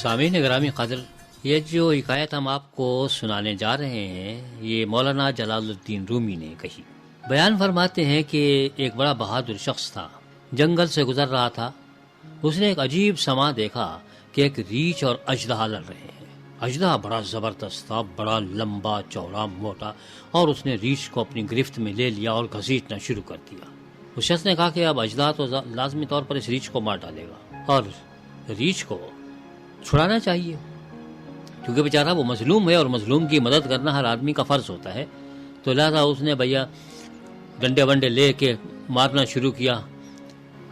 سامعین گرامی قدر، یہ جو حکایت ہم آپ کو سنانے جا رہے ہیں یہ مولانا جلال الدین رومی نے کہی۔ بیان فرماتے ہیں کہ ایک بڑا بہادر شخص تھا، جنگل سے گزر رہا تھا۔ اس نے ایک عجیب سما دیکھا کہ ایک ریچھ اور اژدہا لڑ رہے ہیں۔ اژدہا بڑا زبردست تھا، بڑا لمبا چوڑا موٹا، اور اس نے ریچھ کو اپنی گرفت میں لے لیا اور گھسیٹنا شروع کر دیا۔ اس شخص نے کہا کہ اب اژدہا تو لازمی طور پر اس ریچھ کو مار ڈالے گا اور ریچھ کو چھڑانا چاہیے، کیونکہ بیچارہ وہ مظلوم ہے اور مظلوم کی مدد کرنا ہر آدمی کا فرض ہوتا ہے۔ تو لہذا اس نے بھیا ڈنڈے ونڈے لے کے مارنا شروع کیا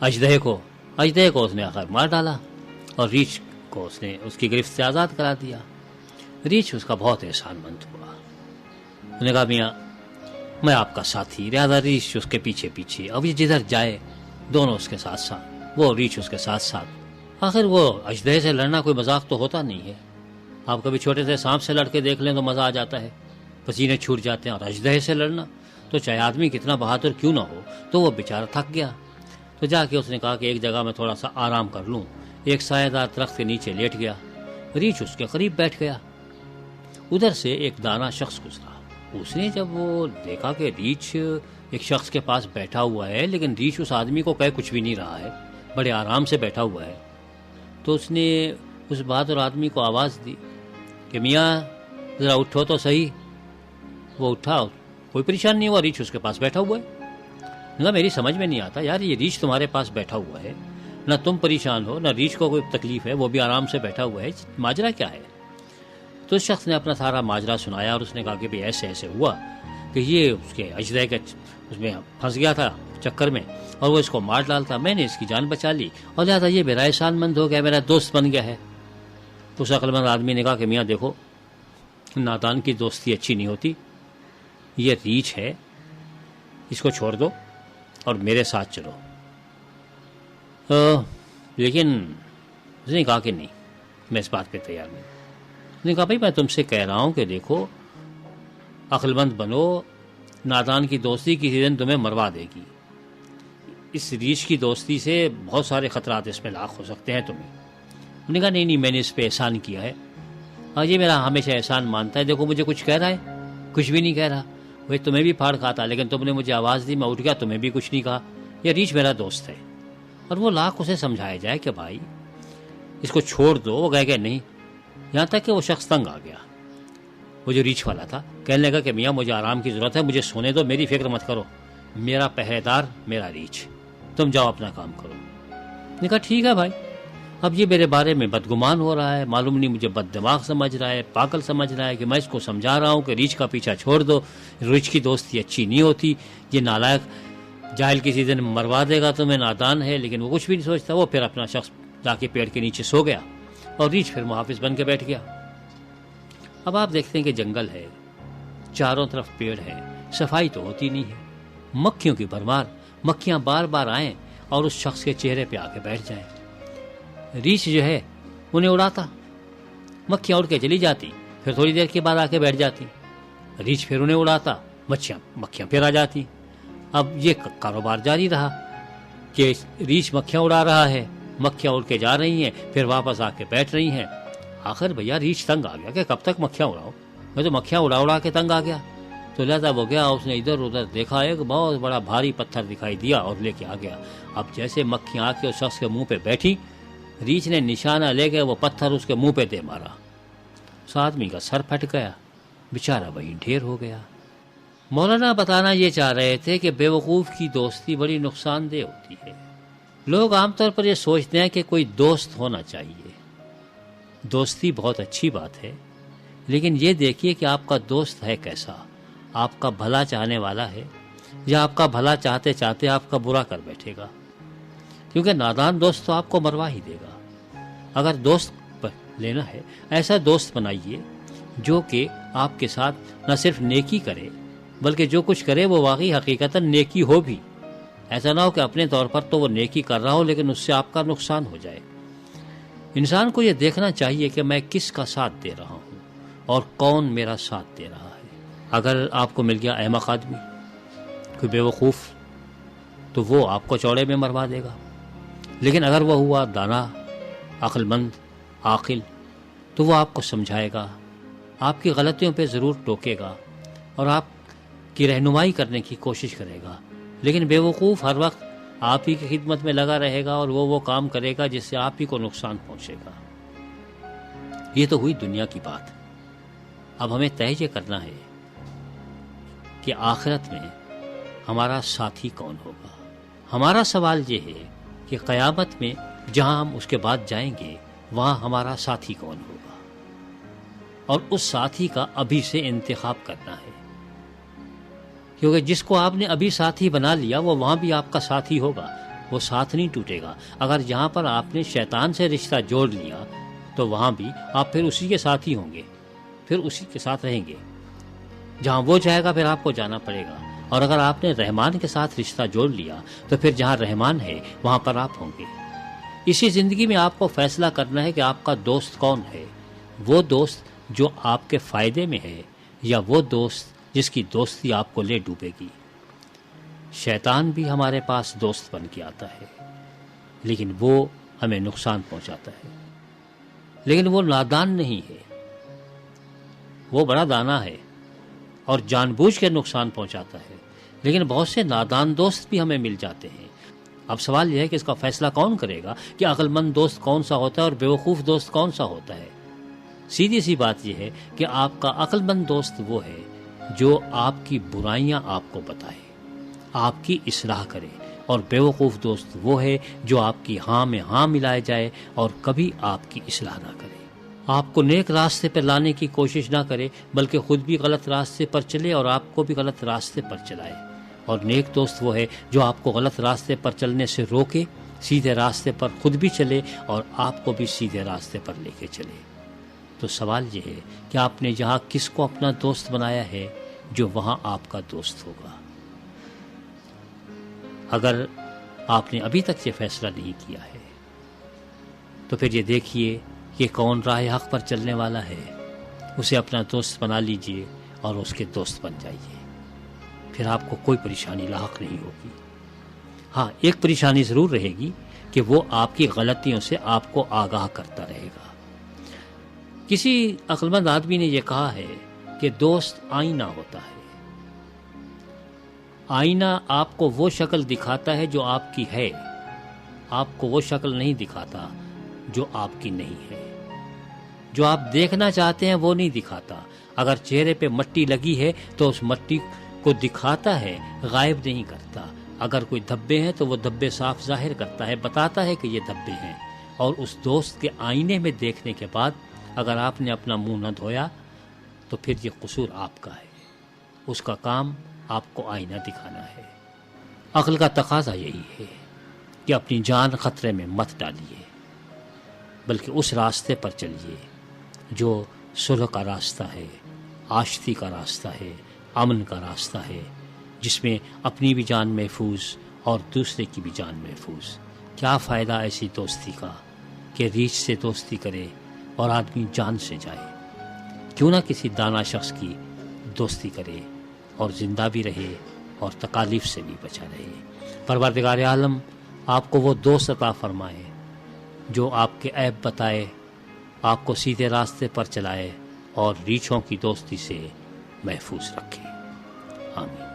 اژدہے کو اس نے آخر مار ڈالا اور ریچھ کو اس نے اس کی گرفت سے آزاد کرا دیا۔ ریچھ اس کا بہت احسان مند ہوا۔ اس نے کہا میاں میں آپ کا ساتھی، لہذا ریچھ اس کے پیچھے پیچھے، اب یہ جدھر جائے دونوں اس کے ساتھ ساتھ، وہ ریچھ اس کے ساتھ ساتھ۔ آخر وہ اژدہے سے لڑنا کوئی مذاق تو ہوتا نہیں ہے۔ آپ کبھی چھوٹے سے سانپ سے لڑ کے دیکھ لیں تو مزہ آ جاتا ہے، پسینے چھوٹ جاتے ہیں، اور اژدہے سے لڑنا تو چاہے آدمی کتنا بہادر کیوں نہ ہو تو وہ بیچارہ تھک گیا۔ تو جا کے اس نے کہا کہ ایک جگہ میں تھوڑا سا آرام کر لوں، ایک سایہ دار درخت کے نیچے لیٹ گیا۔ ریچھ اس کے قریب بیٹھ گیا۔ ادھر سے ایک دانا شخص گزرا۔ اس نے جب وہ دیکھا کہ ریچھ ایک شخص کے پاس بیٹھا ہوا ہے لیکن ریچھ اس آدمی کو کہہ کچھ بھی نہیں رہا ہے، بڑے آرام سے بیٹھا ہوا ہے، تو اس نے اس بہادر آدمی کو آواز دی کہ میاں ذرا اٹھو تو صحیح۔ وہ اٹھا، کوئی پریشان نہیں ہوا، ریچھ اس کے پاس بیٹھا ہوا ہے۔ نہ میری سمجھ میں نہیں آتا یار، یہ ریچھ تمہارے پاس بیٹھا ہوا ہے، نہ تم پریشان ہو نہ ریچھ کو کوئی تکلیف ہے، وہ بھی آرام سے بیٹھا ہوا ہے، ماجرا کیا ہے؟ تو اس شخص نے اپنا سارا ماجرا سنایا اور اس نے کہا کہ بھئی ایسے ایسے ہوا کہ یہ اس کے اژدہے کے اس میں پھنس گیا تھا چکر میں اور وہ اس کو مار ڈالتا، میں نے اس کی جان بچا لی اور لہٰذا یہ میرا احسان مند ہو گیا، میرا دوست بن گیا ہے۔ اس عقل مند آدمی نے کہا کہ میاں دیکھو، نادان کی دوستی اچھی نہیں ہوتی، یہ ریچھ ہے، اس کو چھوڑ دو اور میرے ساتھ چلو۔ لیکن اس نے کہا کہ نہیں، میں اس بات پہ تیار نہیں۔ اس نے کہا بھائی میں تم سے کہہ رہا ہوں کہ دیکھو عقل مند بنو، نادان کی دوستی کسی دن تمہیں مروا دے گی۔ اس ریچھ کی دوستی سے بہت سارے خطرات اس میں لاحق ہو سکتے ہیں تمہیں۔ انہوں نے کہا نہیں میں نے اس پہ احسان کیا ہے اور یہ میرا ہمیشہ احسان مانتا ہے، دیکھو مجھے کچھ کہہ رہا ہے، کچھ بھی نہیں کہہ رہا، وہ تمہیں بھی پھاڑ کھاتا، لیکن تم نے مجھے آواز دی، میں اٹھ گیا، تمہیں بھی کچھ نہیں کہا، یہ ریچھ میرا دوست ہے۔ اور وہ لاکھ اسے سمجھایا جائے کہ بھائی اس کو چھوڑ دو، وہ کہے کہ نہیں، یہاں تک کہ وہ شخص تنگ آ گیا، وہ جو ریچھ والا تھا، کہنے لگا کہ میاں مجھے آرام کی ضرورت ہے، مجھے سونے دو، میری فکر مت کرو، میرا پہرے دار میرا ریچھ، تم جاؤ اپنا کام کرو۔ نے کہا ٹھیک ہے بھائی، اب یہ میرے بارے میں بدگمان ہو رہا ہے، معلوم نہیں مجھے بد دماغ سمجھ رہا ہے، پاگل سمجھ رہا ہے کہ میں اس کو سمجھا رہا ہوں کہ ریچھ کا پیچھا چھوڑ دو، ریچھ کی دوستی اچھی نہیں ہوتی، یہ نالائق جاہل کسی دن مروا دے گا تمہیں، نادان ہے، لیکن وہ کچھ بھی نہیں سوچتا۔ وہ پھر اپنا شخص جا کے پیڑ کے نیچے سو گیا اور ریچھ پھر محافظ بن کے بیٹھ گیا۔ اب آپ دیکھتے ہیں کہ جنگل ہے، چاروں طرف پیڑ ہے، صفائی تو ہوتی نہیں ہے، مکھیوں کی بھرمار، مکھیاں بار بار آئیں اور اس شخص کے چہرے پہ آ کے بیٹھ جائیں۔ ریچھ جو ہے انہیں اڑاتا، مکھیاں اڑ کے چلی جاتی، پھر تھوڑی دیر کے بعد آ کے بیٹھ جاتی، ریچھ پھر انہیں اڑاتا، مکھیاں پھر آ جاتی۔ اب یہ کاروبار جاری رہا کہ ریچھ مکھیاں اڑا رہا ہے، مکھیاں اڑ کے جا رہی ہیں، پھر واپس آ کے بیٹھ رہی ہیں۔ آخر بھیا ریچھ تنگ آ گیا کہ کب تک مکھیاں اڑاؤ، میں تو مکھیاں اڑا اڑا کے تنگ آ گیا۔ تو لہذا وہ گیا، اس نے ادھر ادھر دیکھا، ایک بہت بڑا بھاری پتھر دکھائی دیا اور لے کے آ گیا۔ اب جیسے مکھیاں آ کے اس شخص کے منہ پہ بیٹھی، ریچھ نے نشانہ لے کے وہ پتھر اس کے منہ پہ دے مارا، اس آدمی کا سر پھٹ گیا، بیچارہ وہیں ڈھیر ہو گیا۔ مولانا بتانا یہ چاہ رہے تھے کہ بے وقوف کی دوستی بڑی نقصان دہ ہوتی ہے۔ لوگ عام طور پر یہ سوچتے ہیں کہ کوئی دوست ہونا چاہیے، دوستی بہت اچھی بات ہے، لیکن یہ دیکھیے کہ آپ کا دوست ہے کیسا، آپ کا بھلا چاہنے والا ہے یا آپ کا بھلا چاہتے چاہتے آپ کا برا کر بیٹھے گا، کیونکہ نادان دوست تو آپ کو مروا ہی دے گا۔ اگر دوست لینا ہے، ایسا دوست بنائیے جو کہ آپ کے ساتھ نہ صرف نیکی کرے بلکہ جو کچھ کرے وہ واقعی حقیقتاً نیکی ہو بھی، ایسا نہ ہو کہ اپنے طور پر تو وہ نیکی کر رہا ہو لیکن اس سے آپ کا نقصان ہو جائے۔ انسان کو یہ دیکھنا چاہیے کہ میں کس کا ساتھ دے رہا ہوں اور کون میرا ساتھ دے رہا ہے۔ اگر آپ کو مل گیا احمق آدمی، کوئی بے وقوف، تو وہ آپ کو چوڑے میں مروا دے گا، لیکن اگر وہ ہوا دانا، عقل مند، عاقل، تو وہ آپ کو سمجھائے گا، آپ کی غلطیوں پہ ضرور ٹوکے گا اور آپ کی رہنمائی کرنے کی کوشش کرے گا، لیکن بیوقوف ہر وقت آپ ہی کی خدمت میں لگا رہے گا اور وہ کام کرے گا جس سے آپ ہی کو نقصان پہنچے گا۔ یہ تو ہوئی دنیا کی بات۔ اب ہمیں طے یہ کرنا ہے کہ آخرت میں ہمارا ساتھی کون ہوگا۔ ہمارا سوال یہ ہے کہ قیامت میں جہاں ہم اس کے بعد جائیں گے وہاں ہمارا ساتھی کون ہوگا، اور اس ساتھی کا ابھی سے انتخاب کرنا ہے، کیونکہ جس کو آپ نے ابھی ساتھی بنا لیا وہ وہاں بھی آپ کا ساتھی ہوگا، وہ ساتھ نہیں ٹوٹے گا۔ اگر جہاں پر آپ نے شیطان سے رشتہ جوڑ لیا تو وہاں بھی آپ پھر اسی کے ساتھی ہوں گے، پھر اسی کے ساتھ رہیں گے، جہاں وہ جائے گا پھر آپ کو جانا پڑے گا۔ اور اگر آپ نے رحمان کے ساتھ رشتہ جوڑ لیا تو پھر جہاں رحمان ہے وہاں پر آپ ہوں گے۔ اسی زندگی میں آپ کو فیصلہ کرنا ہے کہ آپ کا دوست کون ہے، وہ دوست جو آپ کے فائدے میں ہے یا وہ دوست جس کی دوستی آپ کو لے ڈوبے گی۔ شیطان بھی ہمارے پاس دوست بن کے آتا ہے، لیکن وہ ہمیں نقصان پہنچاتا ہے، لیکن وہ نادان نہیں ہے، وہ بڑا دانا ہے اور جان بوجھ کے نقصان پہنچاتا ہے، لیکن بہت سے نادان دوست بھی ہمیں مل جاتے ہیں۔ اب سوال یہ ہے کہ اس کا فیصلہ کون کرے گا کہ عقل مند دوست کون سا ہوتا ہے اور بیوقوف دوست کون سا ہوتا ہے؟ سیدھی سی بات یہ ہے کہ آپ کا عقل مند دوست وہ ہے جو آپ کی برائیاں آپ کو بتائے، آپ کی اصلاح کرے، اور بیوقوف دوست وہ ہے جو آپ کی ہاں میں ہاں ملائے جائے اور کبھی آپ کی اصلاح نہ کرے، آپ کو نیک راستے پر لانے کی کوشش نہ کرے بلکہ خود بھی غلط راستے پر چلے اور آپ کو بھی غلط راستے پر چلائے۔ اور نیک دوست وہ ہے جو آپ کو غلط راستے پر چلنے سے روکے، سیدھے راستے پر خود بھی چلے اور آپ کو بھی سیدھے راستے پر لے کے چلے۔ تو سوال یہ ہے کہ آپ نے جہاں کس کو اپنا دوست بنایا ہے جو وہاں آپ کا دوست ہوگا۔ اگر آپ نے ابھی تک یہ فیصلہ نہیں کیا ہے تو پھر یہ دیکھیے کہ کون راہ حق پر چلنے والا ہے، اسے اپنا دوست بنا لیجئے اور اس کے دوست بن جائیے، پھر آپ کو کوئی پریشانی لاحق نہیں ہوگی۔ ہاں، ایک پریشانی ضرور رہے گی کہ وہ آپ کی غلطیوں سے آپ کو آگاہ کرتا رہے گا۔ کسی عقلمند آدمی نے یہ کہا ہے کہ دوست آئینہ ہوتا ہے، آئینہ آپ کو وہ شکل دکھاتا ہے جو آپ کی ہے، آپ کو وہ شکل نہیں دکھاتا جو آپ کی نہیں ہے۔ جو آپ دیکھنا چاہتے ہیں وہ نہیں دکھاتا۔ اگر چہرے پہ مٹی لگی ہے تو اس مٹی کو دکھاتا ہے، غائب نہیں کرتا۔ اگر کوئی دھبے ہیں تو وہ دھبے صاف ظاہر کرتا ہے، بتاتا ہے کہ یہ دھبے ہیں۔ اور اس دوست کے آئینے میں دیکھنے کے بعد اگر آپ نے اپنا منہ نہ دھویا تو پھر یہ قصور آپ کا ہے، اس کا کام آپ کو آئینہ دکھانا ہے۔ عقل کا تقاضا یہی ہے کہ اپنی جان خطرے میں مت ڈالیے، بلکہ اس راستے پر چلیے جو صلح کا راستہ ہے، آشتی کا راستہ ہے، امن کا راستہ ہے، جس میں اپنی بھی جان محفوظ اور دوسرے کی بھی جان محفوظ۔ کیا فائدہ ایسی دوستی کا کہ ریچھ سے دوستی کرے اور آدمی جان سے جائے؟ کیوں نہ کسی دانا شخص کی دوستی کرے اور زندہ بھی رہے اور تکالیف سے بھی بچا رہے۔ پروردگار عالم آپ کو وہ دوست عطا فرمائے جو آپ کے عیب بتائے، آپ کو سیدھے راستے پر چلائے اور ریچھوں کی دوستی سے محفوظ رکھے۔ آمین۔